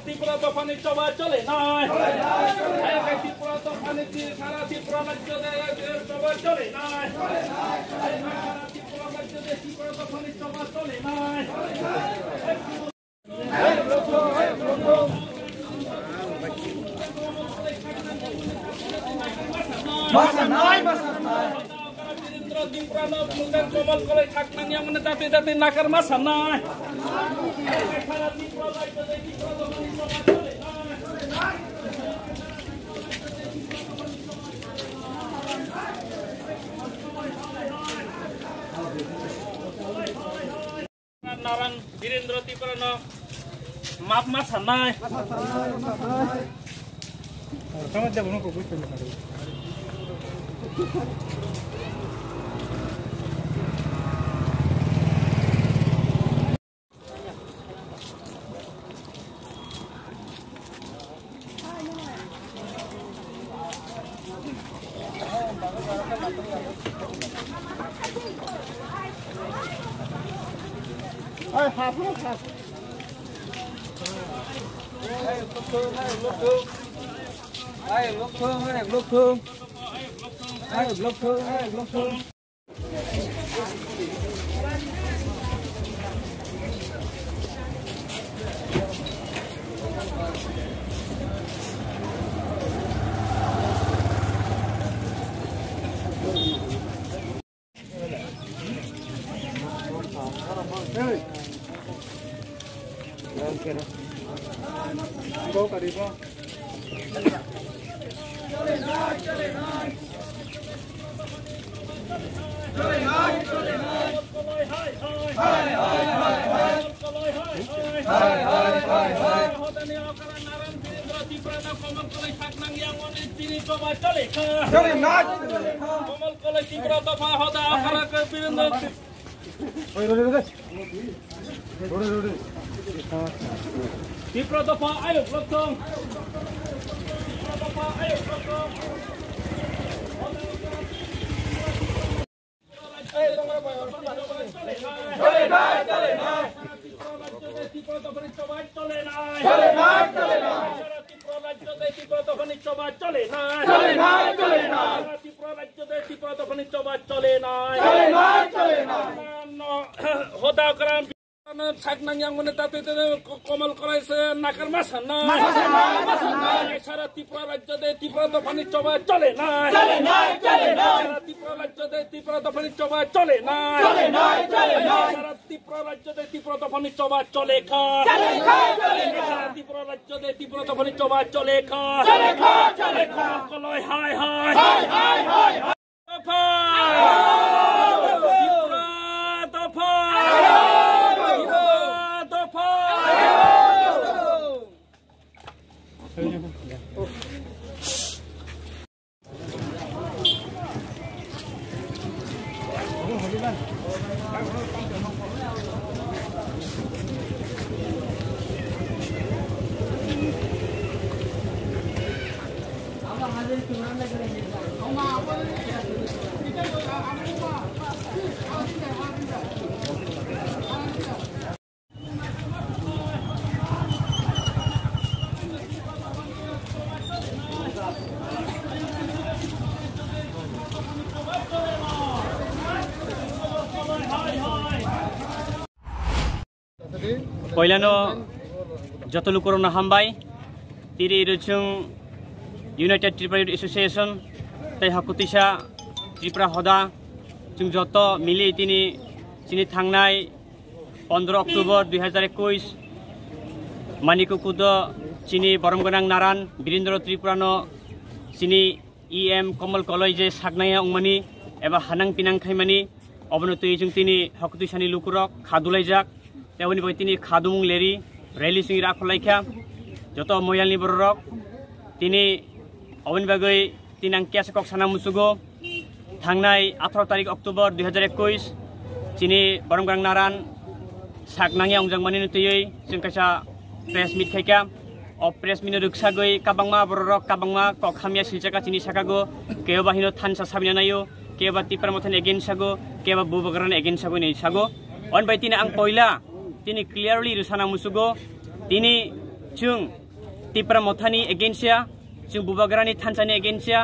ত্রিপুরা দফানি সভা চলে নাই ত্রিপুরা দফানি সারা ত্রিপুরা রাজ্য সভা চলে নাই ত্রিপুরা রাজ্য ত্রিপুরা দফানি সভা চলে নাই কমল করে থাকলেন এমন জাতি জাতি নাকার মাসা নাই নারায়ণ বীরেন্দ্র ত্রিপুরা মাপ মাসা নাই কমল করাইছে নাকার মাসা নাই সারা ত্রিপুরা রাজ্য ত্রিপুরা দফানি সভা চলে নাই সারা ত্রিপুরা রাজ্য ত্রিপুরা দফানি সভা চলে নাই সারা ত্রিপুরা রাজ্য ত্রিপুরা দফানি সভা চলে সারা ত্রিপুরা রাজ্য ত্রিপুরা দফানি সভা চলে কলয় হাই হাই Poilano Jatulukuruna Hambai, Tiri Ruchung United Tripura Youth Association, Tei Hakutisha, Tripura Hoda, Chung Joto, Mili Tini, Sini Thangnai, 15 Oktober 2021, Manikukudo, Sini Boromgonang Naran, Birindro Tripurano, Sini EM Komal College, Sagnaya Ungmani, Eva Hanang Pinang Kaimani, Obonutu Jung Tini, Hakutishani Lukurok, Kadulaijak, Tewani Boitini Kadung Leri, Releasing Rakolaika, Joto Moyalni Borok, Tini Owen Bagoi, Tinang Kiasakok Sana Musugo, Tangnai, 18 Tarik Oktober 2021, Sini Boromgang Naran, Saknangya Ungjangmani Nutuyui, Singkasa Press Meet Kaika, O Press Minurukshagoi, Kabangma Borok, Kabangma, Kokhamia Silchaka, Sini Sakago, Keobahino Tansa Sabinanayo, keba tipra mothani against sago keba bubagaran against sago nei sago on bai tini ang poila tini clearly rusana musugo tini chung tipra mothani against ya chung bubagarani thansani against ya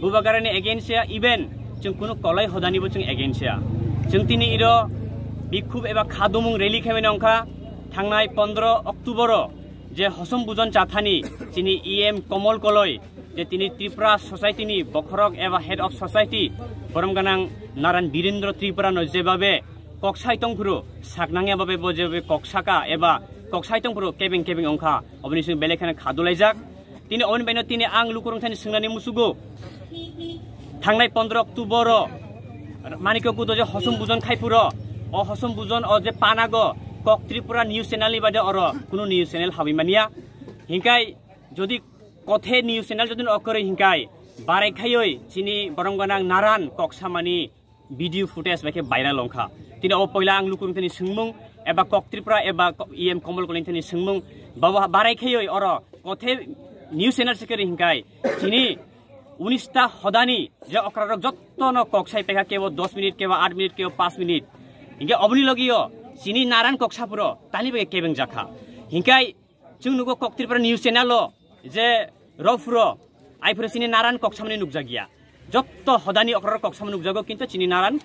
bubagarani against ya even chung kuno kolai hodani bo chung against ya chung tini iro bikhub eba khadumung rally khaimani angkha thangnai 15 October je hosom bujon chathani tini EM Komol Koloi je tini Tripura society ni bokhorok eba head of society boromganang Naran Birendra Tripura no jebabe koksai tongpuru saknangya babe bojebe koksaka eba koksai tongpuru kebeng angkha obni sing belekhana khadulaijak tini on baino tini ang lukurung thani singnani musugo thangnai 15 October manikyo kudo je hosom bujon khaipuro o hosom bujon o je panago kok Tripura news channel ni bade oro kuno news channel habimania hingkai jodi kothe news channel jodi okore hingkai barai khayoi chini boromganang Naran koksamani video footage bake viral longkha tini o poila ang lukurung thani singmung eba kok Tripura eba EM Komol Koloi thani singmung bawa barai khayoi oro kothe news channel sekere hingkai chini 19টা hodani je okrarok jottono koksai pekha kebo 10 minute kebo 8 minute kebo 5 minute hinga obni logio chini Naran koksapuro tani bege kebeng jakha hingkai chung nugo kok Tripura news channel lo je rofro aifro chini Naran koksamani nukjagia jotto hodani okrarok koksamani nukjago kintu chini Naran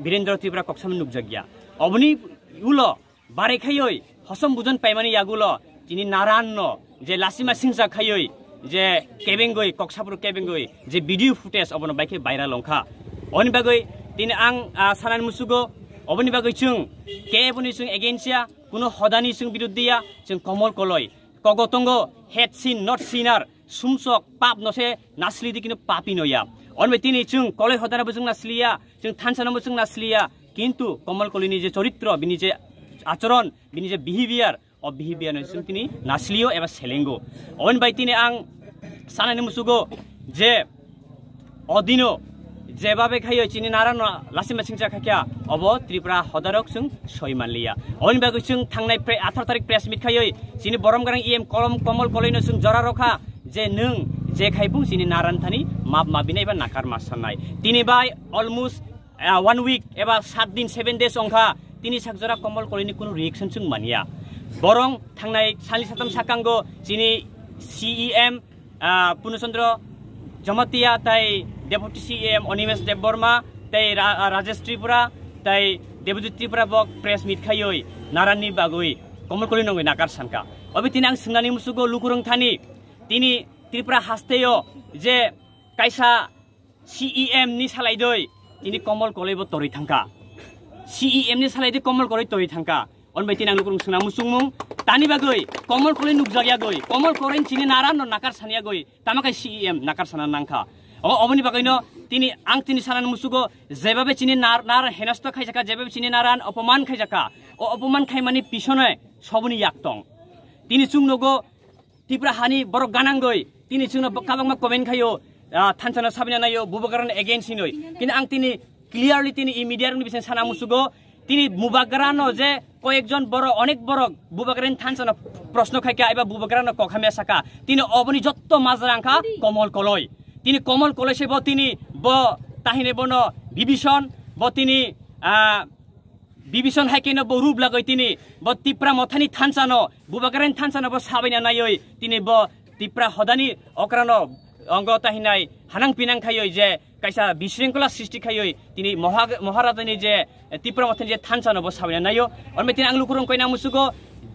Birendra Tripura koksamani nukjagia obni ulo bare khayoi hosom bujon paimani yagulo chini Naran no je lasima singsa khayoi je kebengoi koksapur kebengoi je video footage obono baike viral longkha oni bagoi tini ang sanan musugo oboni bagoi chung keboni chung against kuno hodani chung biruddiya chung Komol Koloi kogotongo head sin not sinner sumsok pap nose nasli dikino papi noya onbe tini chung koloi hodana bujung nasliya chung thansana bujung nasliya kintu Komol Koloi ni je choritro bini je acharon bini je behavior o behavior no chung tini nasliyo eba selengo on bai tini ang sanani musugo je odino jebabe khayo chini Naran lasima singja khakya obo Tripura hodarok chung soimanliya on bagu chung thangnai 18 tarik press meet khayoi chini boromgarang EM Komol Koloi no chung jora rokha je nung je khaibung chini Naran thani map mabinai ba nakar masanai tini bai almost 1 week eba 7 din 7 days ongkha tini sakjora Komol Koloi ni kuno reaction chung mania borong thangnai sali satam sakango chini CEM Punochandra Jamatia tai Deputy CEM Onimesh Debborma tai Rajesh Tripura tai Deputy Tripura bok press meet khayoi Naran ni bagoi Komol Koloi nongoi nakar sanka obi tini ang singnani musugo lukurung thani tini Tripura hasteyo je kaisa CEM ni salaidoi tini Komol Koloi bo tori thangka CEM ni salaidoi Komol Koloi tori thangka on bai tini ang lukurung singna musungmung tani bagoi Komol Koloi nukjagya goi Komol Koloi chini Naran no nakar sania goi tamakai CEM nakar sana nangkha oboni bagino tini ang tini sanan musugo jebabe chini nar henasto khaijaka jebabe chini Naran opoman khaijaka o opoman khaimani pisone sobuni yaktong tini chungnogo Tripura hani borok ganangoi tini chungno kabangma comment khayo thansana sabina nayo bubagaran against hinoi kini ang tini clearly tini immediate ni bisen sana musugo tini bubagarano je কয়েকজন বড় অনেক বড় বুবাগারেন থানছনা প্রশ্ন খাইকা এবা বুবাগারানো কখামে সাকা তিনি অবনি যত্ত মাজরাংখা Komol Koloi তিনি Komol Koloi সে ব তিনি ব তাহিনে বন বিভীষণ ব তিনি বিভীষণ হাইকেন ব রূপ লাগই তিনি ব Tripura মথানি থানছানো বুবাগারেন থানছানো ব সাবাইনা নাইই তিনি ব Tripura হদানি অকরানো অঙ্গ তাহিনাই হানাং পিনাং খাইই যে kaisa bisringkula srishti khayoi tini maharajani je Tripura mothani je thansano bo sabina nayo onme tini ang lukurung koina musugo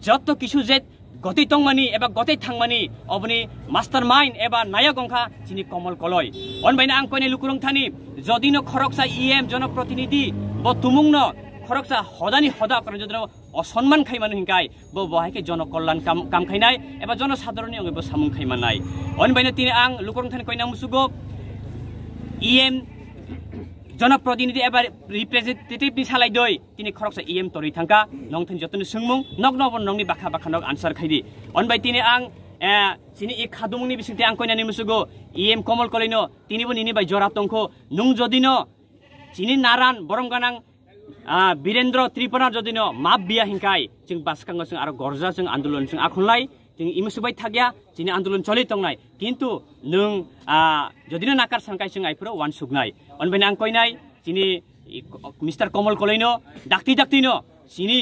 jotto kisu je gotei tongmani eba gotei thangmani obni mastermind eba nayok ongkha chini Komol Koloi onbaina ang koine lukurung thani jodino khoroksa EM jon protinidhi bo tumungno khoroksa hodani hoda kran jodino অসম্মান খাইমানো হিংকাই ব বহাইকে জনকল্যাণ কাম খাইনাই এবা জনসাধারণনি অঙ্গে ব সামুং খাইমানাই অনবাইনা তিনি আং লুকরং থানি কইনা মুসুগো EM জনপ্রতিনিধি এবার রিপ্রেজেন্টেটিভ নি সালাই দই তিনি খরকসা EM তরি থাঙ্কা নং থানি যতনি সুংমুং নগ নব নংনি বাখা বাখা নগ আনসার খাইদি অনবাই তিনি আং চিনি ই খাদুমুংনি বিসিংতে আং কইনানি মুসুগো EM Komol Koloi তিনি ব নিনি বাই জরা তংখো নুং জদিনো চিনি Naran boromganang Birendra Tripura jodino map biya hingkai jeng baskango jeng aro gorja jeng andolon jeng akhunlai जों इमसुबाय थागिया जोंनि आन्दोलन चलि तंनाय किन्तु नों जदिनो नाकार सांखाय जों आइफोरो वान सुगनाय अनबायनो आं कयनाय जोंनि मिस्टार कमल कलैनो दाक्ति सिनि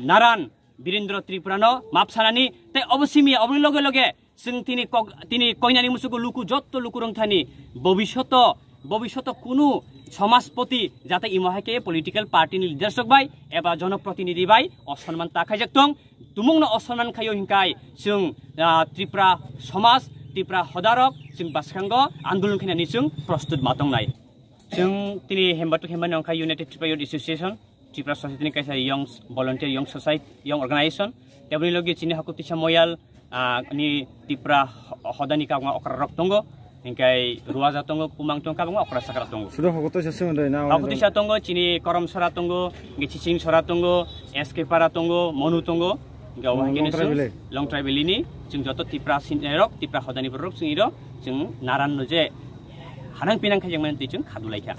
नारायण वीरेन्द्र त्रिपुरानो मापसानानि ते अवश्यमी अबनि लगे लगे जों तिनि कयनानि मुसुको लुकु जत्त लुकु रंथानि भविष्यत कुनु समाजपति जाते इमहाके पॉलिटिकल पार्टी नि लिडारशिप बाय एबा जनप्रतिनिधि बाय असम्मान ताखायजक दं तुमुंनो असम्मान खायो हिंखाय जों त्रिपुरा समाज त्रिपुरा हदारक जों बासखांगो आन्दोलन खिनानि जों प्रस्तुत मातंनाय जों तिनि हेमबाटु हेमबानि अंखा united Tripura youth association Tripura society कैसा young volunteer young society young organisation तेबनि लगे चिनि हाकुतिसा मोयाल नि त्रिपुरा हदानि कागमा अकरा रक दंगो हिंखाय रुवाजा दंगो कुमां दंगो कागमा अकरा साकरा दंगो सुदो हाकुतिसा सोमोन्दै ना हाकुतिसा दंगो चिनि करम सरा दंगो गिचिसिं सरा दंगो एसके पारा दंगो मनु दंगो लं ट्राइबेलिनि जों जत त्रिपुरा सिनरक त्रिपुरा हदानि बरक जों नारायण जे हानां पिनां खायजों जों खादुलायखा